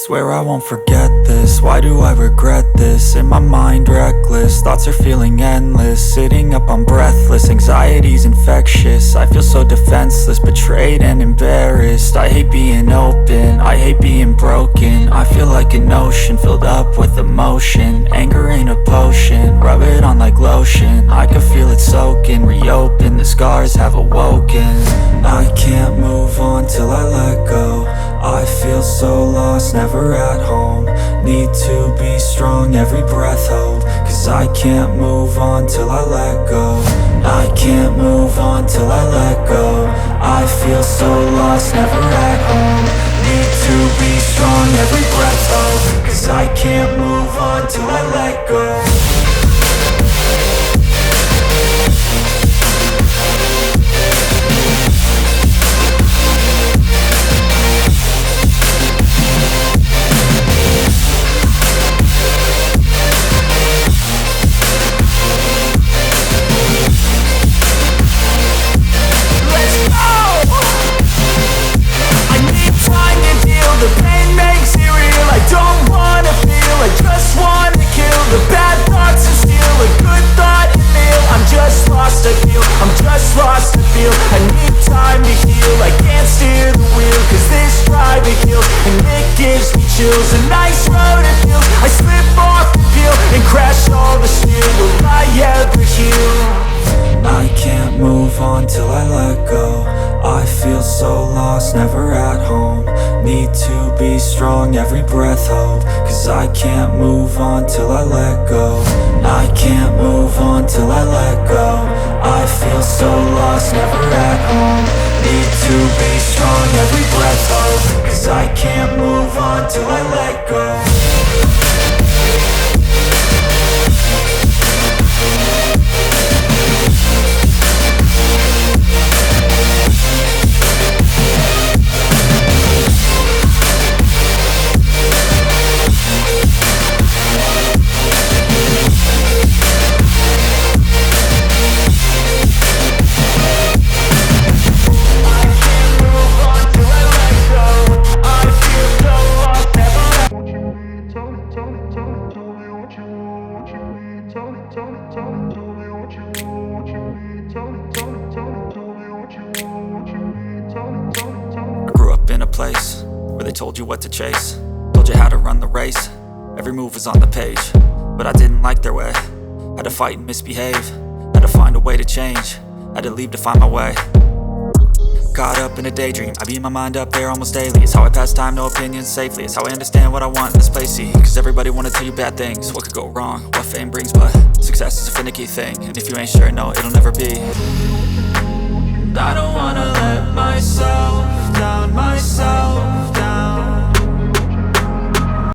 Swear I won't forget this, why do I regret this? In my mind reckless, thoughts are feeling endless. Sitting up I'm breathless, anxiety's infectious. I feel so defenseless, betrayed and embarrassed. I hate being open, I hate being broken. I feel like an ocean filled up with emotion. Anger ain't a potion, rub it on like lotion. I can feel it soaking, reopen, the scars have awoken. I can't move on till I let go. I feel so lost, never at home. Need to be strong, every breath hold. Cause I can't move on till I let go. I can't move on till I let go. I feel so lost, never at home. Need to be strong, every breath hold. Cause I can't move on till I let go. The pain makes it real, I don't wanna feel, I just wanna kill the bad thoughts and steal a good thought and meal. I'm just lost, I feel, I'm just lost, I feel. I need time to heal, I can't steer the wheel. Cause this drive it kills, and it gives me chills. A nice road it feels, I slip off the peel and crash all the steel. Will I ever heal? I can't move on till I let go. I feel so lost, never at home. Need to be strong, every breath hold. Cause I can't move on till I let go. I can't move on till I let go. I feel so lost, never at home. Need to be strong, every breath hold. Cause I can't move on till I let go. I grew up in a place where they told you what to chase, told you how to run the race. Every move was on the page, but I didn't like their way. Had to fight and misbehave, had to find a way to change, had to leave to find my way. Caught up in a daydream, I beat my mind up there almost daily. It's how I pass time, no opinions safely. It's how I understand what I want in this place, see. Cause everybody wanna tell you bad things, what could go wrong, what fame brings. But success is a finicky thing, and if you ain't sure, no, it'll never be. I don't wanna let myself down, myself